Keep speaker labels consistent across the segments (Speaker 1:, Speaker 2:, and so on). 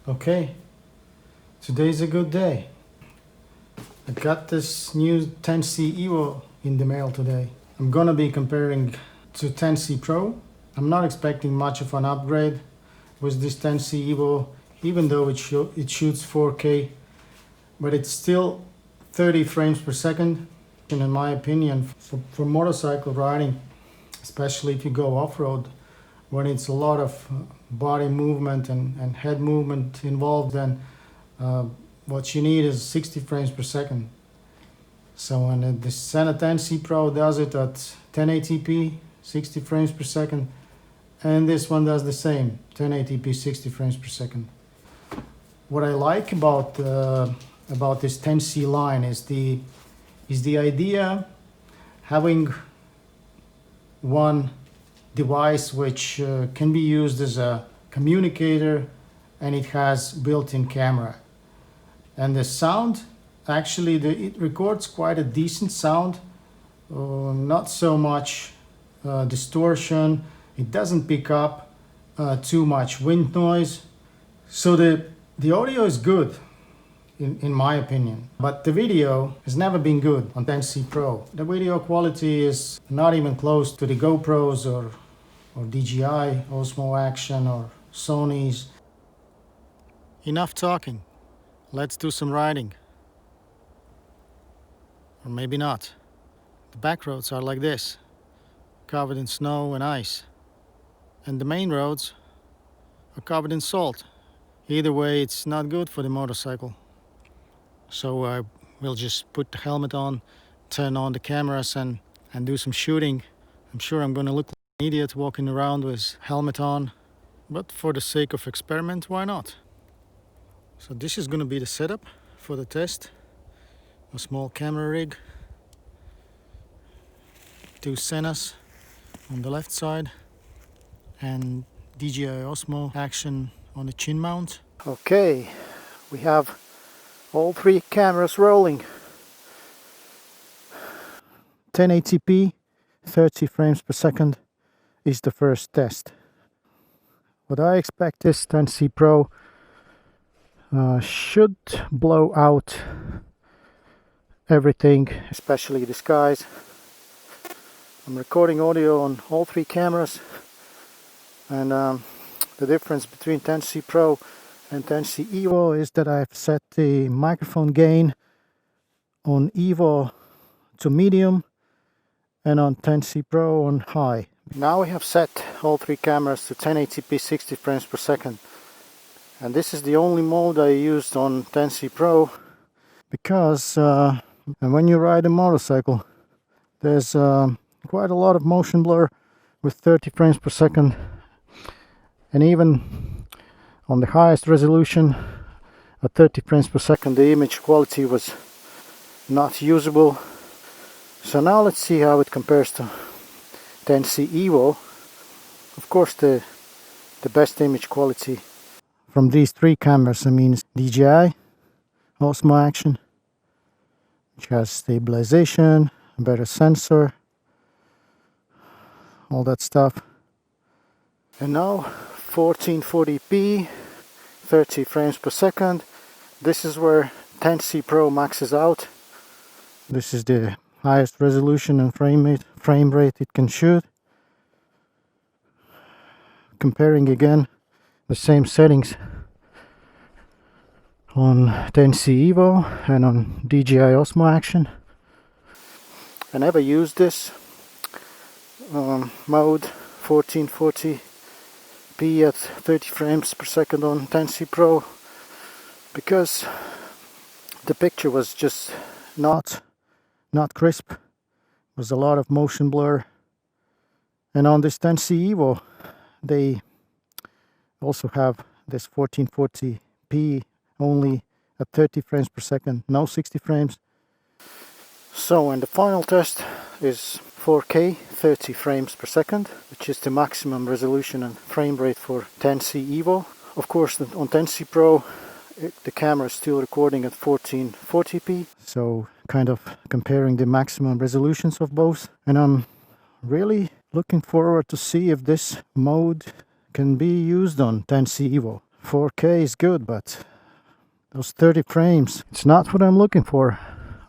Speaker 1: Okay, today's a good day. I got this new 10C EVO in the mail today. I'm gonna be comparing to 10C Pro. I'm not expecting much of an upgrade with this 10C EVO, even though it shoots 4K, but it's still 30 frames per second. And in my opinion, for motorcycle riding, especially if you go off-road, when it's a lot of body movement and head movement involved, then what you need is 60 frames per second. So when the Sena 10C Pro does it at 1080p, 60 frames per second, and this one does the same, 1080p, 60 frames per second. What I like about this 10C line is the idea having one device which can be used as a communicator, and it has built-in camera. And the sound, actually it records quite a decent sound, not so much distortion. It doesn't pick up too much wind noise, so the audio is good in my opinion, but the video has never been good on 10C Pro. The video quality is not even close to the GoPros or DJI, Osmo Action, or Sony's. Enough talking. Let's do some riding. Or maybe not. The back roads are like this, covered in snow and ice. And the main roads are covered in salt. Either way, it's not good for the motorcycle. So I will just put the helmet on, turn on the cameras and do some shooting. I'm sure I'm gonna look like an idiot walking around with helmet on, but for the sake of experiment, why not? So this is gonna be the setup for the test. A small camera rig, 2 Senas on the left side, and DJI Osmo Action on the chin mount. Okay, we have all 3 cameras rolling. 1080p, 30 frames per second is the first test. What I expect is 10C Pro should blow out everything, especially the skies. I'm recording audio on all 3 cameras, and the difference between 10C Pro and 10C EVO is that I've set the microphone gain on EVO to medium and on 10C Pro on high. Now we have set all 3 cameras to 1080p 60 frames per second, and this is the only mode I used on 10C Pro because and when you ride a motorcycle, there's quite a lot of motion blur with 30 frames per second, and even on the highest resolution at 30 frames per second the image quality was not usable. So now let's see how it compares to 10C EVO. Of course the best image quality from these 3 cameras, I mean, DJI Osmo Action, which has stabilization, a better sensor, all that stuff. And now 1440p, 30 frames per second. This is where 10C Pro maxes out. This is the highest resolution and frame rate it can shoot. Comparing again the same settings on 10C EVO and on DJI Osmo Action. I never used this mode, 1440p at 30 frames per second on 10C Pro, because the picture was just not crisp. There was a lot of motion blur. And on this 10C EVO they also have this 1440p only at 30 frames per second, no 60 frames. So, and the final test is 4K 30 frames per second, which is the maximum resolution and frame rate for 10C EVO. Of course, on 10C Pro the camera is still recording at 1440p, so kind of comparing the maximum resolutions of both. And I'm really looking forward to see if this mode can be used on 10C EVO. 4K is good, but those 30 frames, it's not what I'm looking for.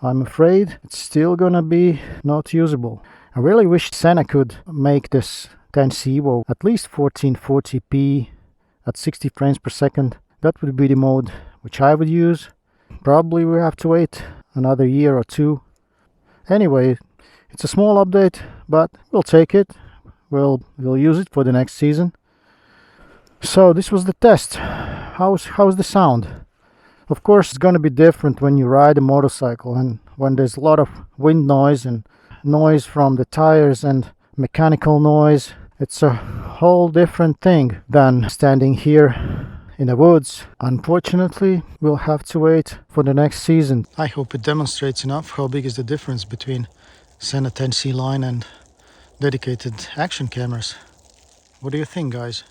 Speaker 1: I'm afraid it's still gonna be not usable. I really wish Sena could make this 10C EVO at least 1440p at 60 frames per second. That would be the mode which I would use. Probably we have to wait another year or two. Anyway, it's a small update, but we'll take it. We'll use it for the next season. So this was the test. How's the sound? Of course, it's going to be different when you ride a motorcycle and when there's a lot of wind noise and noise from the tires and mechanical noise. It's a whole different thing than standing here in the woods. Unfortunately, we'll have to wait for the next season. I hope it demonstrates enough how big is the difference between Sena 10C line and dedicated action cameras. What do you think, guys?